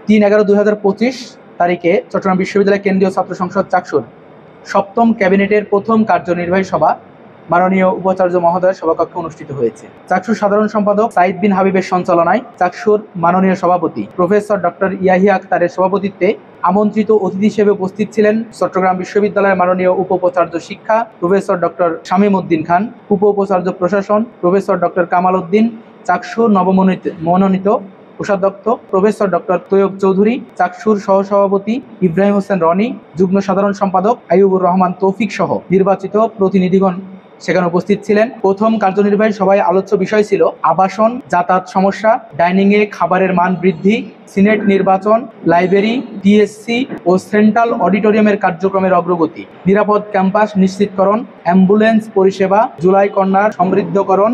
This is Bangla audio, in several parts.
3/11/2025 তারিখে চট্টগ্রাম বিশ্ববিদ্যালয় কেন্দ্রীয় ছাত্র সংসদ চাকসুর সপ্তম ক্যাবিনেটের প্রথম কার্যনির্বাহী সভা মাননীয় উপাচার্য মহোদয়ের সভাকক্ষে অনুষ্ঠিত হয়েছে। চাকসুর সাধারণ সম্পাদক সাইদ বিন হাবিবের সঞ্চালনায় চাকসুর মাননীয় সভাপতি প্রফেসর ডক্টর ইয়াহিয়া আখতারের সভাপতিত্বে আমন্ত্রিত অতিথি হিসেবে উপস্থিত ছিলেন চট্টগ্রাম বিশ্ববিদ্যালয়ের মাননীয় উপ-উপাচার্য শিক্ষা প্রফেসর ডক্টর শামীম উদ্দিন খান, উপ-উপাচার্য প্রশাসন প্রফেসর ডক্টর কামাল উদ্দিন, চাকসুর নবমনোনীত কোষাধ্যক্ষ প্রফেসর ডক্টর তৈয়ব চৌধুরী, চাকসুর সহসভাপতি ইব্রাহিম হোসেন রনি, যুগ্ম সাধারণ সম্পাদক আইয়ুবুর রহমান তৌফিক সহ নির্বাচিত প্রতিনিধিগণ সেখানে উপস্থিত ছিলেন। প্রথম কার্যনির্বাহী সভায় আলোচ্য বিষয় ছিল আবাসন, যাতায়াত সমস্যা, ডাইনিংয়ে খাবারের মান বৃদ্ধি, সিনেট নির্বাচন, লাইব্রেরি, টিএসসি ও সেন্ট্রাল অডিটোরিয়ামের কার্যক্রমের অগ্রগতি, নিরাপদ ক্যাম্পাস নিশ্চিতকরণ, অ্যাম্বুলেন্স পরিষেবা, জুলাই কন্যার সমৃদ্ধকরণ,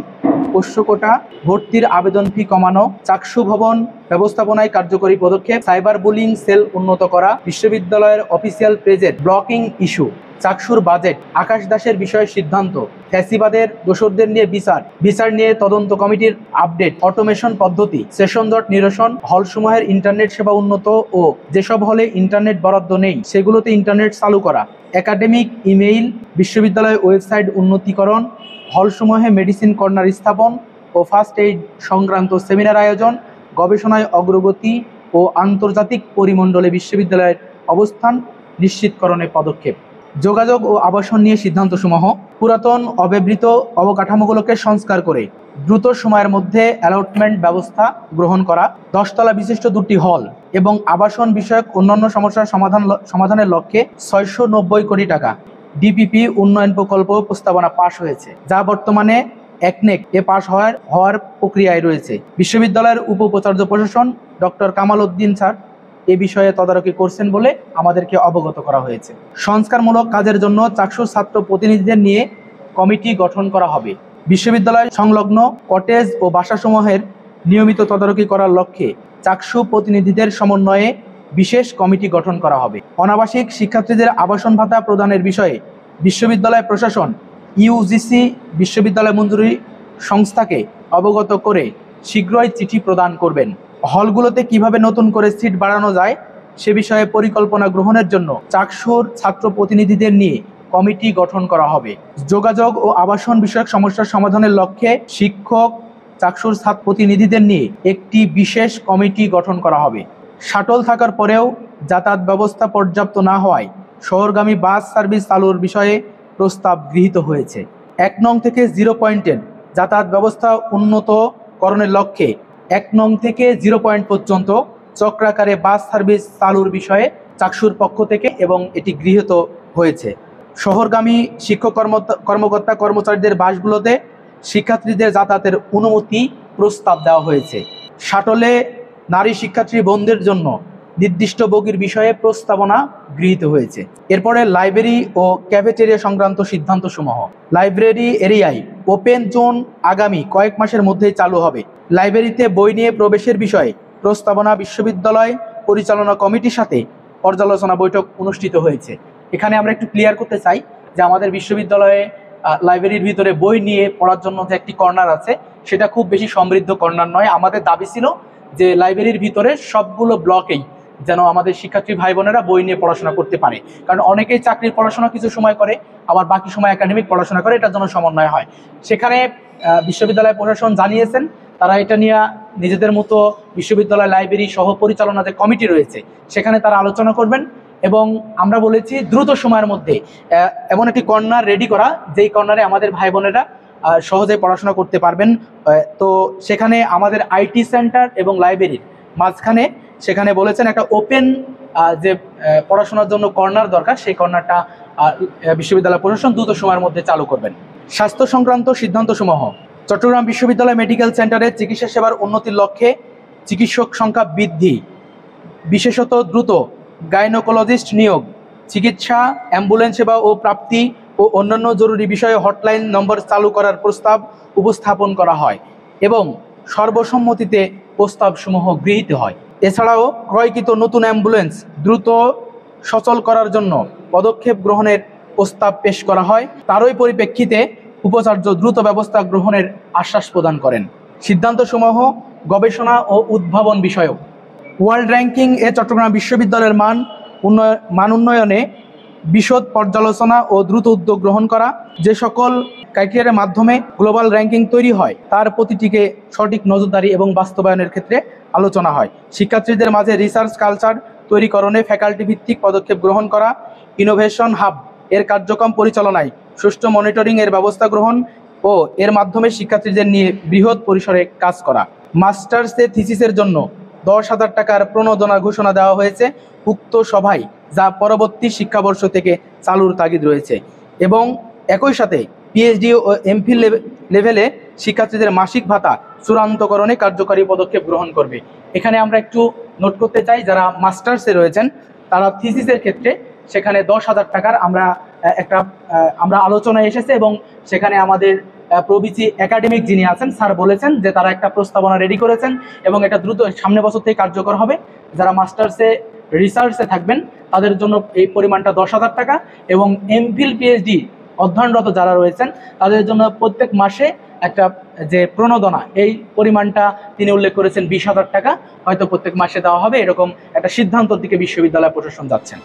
পোষ্যকোটা, ভর্তির আবেদন ফি কমানো, চাকসু ভবন ব্যবস্থাপনায় কার্যকরী পদক্ষেপ, সাইবার বুলিং সেল উন্নত করা, বিশ্ববিদ্যালয়ের অফিসিয়াল পেজের ব্লকিং ইস্যু, চাকসুর বাজেট, আকাশ দাসের বিষয়ে সিদ্ধান্ত, ফ্যাসিবাদের দোষরদের নিয়ে বিচার নিয়ে তদন্ত কমিটির আপডেট, অটোমেশন পদ্ধতি, সেশন জট নিরসন, হলসমূহের ইন্টারনেট সেবা উন্নত ও যেসব হলে ইন্টারনেট বরাদ্দ নেই সেগুলোতে ইন্টারনেট চালু করা, একাডেমিক ইমেইল, বিশ্ববিদ্যালয়ের ওয়েবসাইট উন্নতিকরণ, হলসমূহে মেডিসিন কর্নার স্থাপন ও ফার্স্ট এইড সংক্রান্ত সেমিনার আয়োজন, গবেষণায় অগ্রগতি ও আন্তর্জাতিক পরিমণ্ডলে বিশ্ববিদ্যালয়ের অবস্থান নিশ্চিতকরণের পদক্ষেপ, যোগাযোগ ও আবাসন নিয়ে সিদ্ধান্তসমূহ, পুরাতন অব্যবহৃত অবকাঠামোগুলোকে সংস্কার করে দ্রুত সময়ের মধ্যে অ্যালটমেন্ট ব্যবস্থা গ্রহণ করা, 10 তলা বিশিষ্ট 2টি হল এবং আবাসন বিষয়ক অন্যান্য সমস্যার সমাধানের লক্ষ্যে 690 কোটি টাকা ডিপিপি উন্নয়ন প্রকল্প প্রস্তাবনা পাশ হয়েছে, যা বর্তমানে একনেক পাশ হওয়ার প্রক্রিয়ায় রয়েছে। বিশ্ববিদ্যালয়ের উপ-উপাচার্য প্রশাসন ডক্টর কামাল উদ্দিন স্যার এ বিষয়ে তদারকি করছেন বলে আমাদেরকে অবগত করা হয়েছে। সংস্কারমূলক কাজের জন্য চাকসুর ছাত্র প্রতিনিধিদের নিয়ে কমিটি গঠন করা হবে। বিশ্ববিদ্যালয় সংলগ্ন কটেজ ও বাসাসমূহের নিয়মিত তদারকি করার লক্ষ্যে চাকসু প্রতিনিধিদের সমন্বয়ে বিশেষ কমিটি গঠন করা হবে। অনাবাসিক শিক্ষার্থীদের আবাসন ভাতা প্রদানের বিষয়ে বিশ্ববিদ্যালয় প্রশাসন ইউজিসি বিশ্ববিদ্যালয় মঞ্জুরি সংস্থাকে অবগত করে শীঘ্রই চিঠি প্রদান করবেন। হলগুলোতে কিভাবে নতুন করে সিট বাড়ানো যায় সে বিষয়ে পরিকল্পনা গ্রহণের জন্য চাকসুর ছাত্র প্রতিনিধিদের নিয়ে কমিটি গঠন করা হবে। যোগাযোগ ও আবাসন বিষয়ক সমস্যার সমাধানের লক্ষ্যে শিক্ষক চাকসুর ছাত্র প্রতিনিধিদের নিয়ে একটি বিশেষ কমিটি গঠন করা হবে। শাটল থাকার পরেও যাতায়াত ব্যবস্থা পর্যাপ্ত না হওয়ায় শহরগামী বাস সার্ভিস চালুর বিষয়ে প্রস্তাব গৃহীত হয়েছে। 1 নং থেকে 0 পয়েন্টের যাতায়াত ব্যবস্থা উন্নতকরণের লক্ষ্যে 1 নং থেকে 0 পয়েন্ট পর্যন্ত চক্রাকারে বাস সার্ভিস চালুর বিষয়ে চাকসুর পক্ষ থেকে এবং এটি গৃহীত হয়েছে। শহরগামী শিক্ষক কর্মকর্তা কর্মচারীদের বাসগুলোতে শিক্ষার্থীদের যাতায়াতের অনুমতি প্রস্তাব দেওয়া হয়েছে। শাটলে নারী শিক্ষার্থী বোনদের জন্য নির্দিষ্ট বগির বিষয়ে প্রস্তাবনা গৃহীত হয়েছে। এরপরে লাইব্রেরি ও ক্যাফেটেরিয়া সংক্রান্ত সিদ্ধান্তসমূহ। লাইব্রেরি এরিয়ায় ওপেন জোন আগামী কয়েক মাসের মধ্যেই চালু হবে। লাইব্রেরিতে বই নিয়ে প্রবেশের বিষয়ে প্রস্তাবনা বিশ্ববিদ্যালয় পরিচালনা কমিটির সাথে পর্যালোচনা বৈঠক অনুষ্ঠিত হয়েছে। এখানে আমরা একটু ক্লিয়ার করতে চাই যে আমাদের বিশ্ববিদ্যালয়ে লাইব্রেরির ভিতরে বই নিয়ে পড়ার জন্য যে একটি কর্নার আছে সেটা খুব বেশি সমৃদ্ধ কর্নার নয়। আমাদের দাবি ছিল যে লাইব্রেরির ভিতরে সবগুলো ব্লকেই যেন আমাদের শিক্ষার্থী ভাই বোনেরা বই নিয়ে পড়াশোনা করতে পারে, কারণ অনেকেই চাকরির পড়াশোনা কিছু সময় করে, আবার বাকি সময় একাডেমিক পড়াশোনা করে, এটার জন্য সমন্বয় হয়। সেখানে বিশ্ববিদ্যালয় প্রশাসন জানিয়েছেন তারা এটা নিয়ে নিজেদের মতো বিশ্ববিদ্যালয় লাইব্রেরি সহ পরিচালনা যে কমিটি রয়েছে সেখানে তারা আলোচনা করবেন এবং আমরা বলেছি দ্রুত সময়ের মধ্যে এমন একটি কর্নার রেডি করা যেই কর্নারে আমাদের ভাই বোনেরা সহজে পড়াশোনা করতে পারবেন। তো সেখানে আমাদের আইটি সেন্টার এবং লাইব্রেরির মাঝখানে সেখানে বলেছেন একটা ওপেন যে পড়াশোনার জন্য কর্নার দরকার, সেই কর্নারটা বিশ্ববিদ্যালয় প্রশাসন দ্রুত সময়ের মধ্যে চালু করবেন। স্বাস্থ্য সংক্রান্ত সিদ্ধান্তসমূহ। চট্টগ্রাম বিশ্ববিদ্যালয় মেডিকেল সেন্টারে চিকিৎসা সেবার উন্নতির লক্ষ্যে চিকিৎসক সংখ্যা বৃদ্ধি, বিশেষত দ্রুত গাইনোকোলজিস্ট নিয়োগ, চিকিৎসা, অ্যাম্বুলেন্স সেবা ও প্রাপ্তি ও অন্যান্য জরুরি বিষয়ে হটলাইন নম্বর চালু করার প্রস্তাব উপস্থাপন করা হয় এবং সর্বসম্মতিতে প্রস্তাবসমূহ গৃহীত হয়। এছাড়াও ক্রয়কৃত নতুন অ্যাম্বুলেন্স দ্রুত সচল করার জন্য পদক্ষেপ গ্রহণের প্রস্তাব পেশ করা হয়। তারই পরিপ্রেক্ষিতে উপাচার্য দ্রুত ব্যবস্থা গ্রহণের আশ্বাস প্রদান করেন। সিদ্ধান্তসমূহ গবেষণা ও উদ্ভাবন বিষয়ক। ওয়ার্ল্ড র্যাঙ্কিং এ চট্টগ্রাম বিশ্ববিদ্যালয়ের মান উন্নয়নে বিশদ পর্যালোচনা ও দ্রুত উদ্যোগ গ্রহণ করা, যে সকল ক্রাইটেরিয়ার মাধ্যমে গ্লোবাল র্যাঙ্কিং তৈরি হয় তার প্রতিটিকে সঠিক নজরদারি এবং বাস্তবায়নের ক্ষেত্রে আলোচনা হয়। শিক্ষার্থীদের মাঝে রিসার্চ কালচার তৈরিকরণে ফ্যাকাল্টি ভিত্তিক পদক্ষেপ গ্রহণ করা, ইনোভেশন হাব এর কার্যক্রম পরিচালনায় সুষ্ঠু মনিটরিং এর ব্যবস্থা গ্রহণ ও এর মাধ্যমে শিক্ষার্থীদের নিয়ে বৃহৎ পরিসরে কাজ করা। মাস্টার্সে থিসিসের জন্য 10,000 টাকার প্রণোদনা ঘোষণা দেওয়া হয়েছে উক্ত সভায়, যা পরবর্তী শিক্ষাবর্ষ থেকে চালুর তাগিদ রয়েছে। এবং একই সাথে পিএইচডি ও এমফিল লেভেলে শিক্ষার্থীদের মাসিক ভাতা চূড়ান্তকরণে কার্যকরী পদক্ষেপ গ্রহণ করবে। এখানে আমরা একটু নোট করতে চাই, যারা মাস্টার্সে রয়েছেন তারা থিসিসের ক্ষেত্রে সেখানে 10,000 টাকার আমরা আলোচনায় এসেছে এবং সেখানে আমাদের প্রবিচি একাডেমিক যিনি আছেন স্যার বলেছেন যে তারা একটা প্রস্তাবনা রেডি করেছেন এবং এটা দ্রুত সামনে বছর থেকে কার্যকর হবে। যারা মাস্টার্সে রিসার্চে থাকবেন তাদের জন্য এই পরিমাণটা 10,000 টাকা এবং এমফিল পিএইচডি অধ্যয়নরত যারা রয়েছেন তাদের জন্য প্রত্যেক মাসে একটা যে প্রণোদনা এই পরিমাণটা তিনি উল্লেখ করেছেন 20,000 টাকা হয়তো প্রত্যেক মাসে দেওয়া হবে, এরকম একটা সিদ্ধান্তের দিকে বিশ্ববিদ্যালয় প্রশাসন যাচ্ছেন।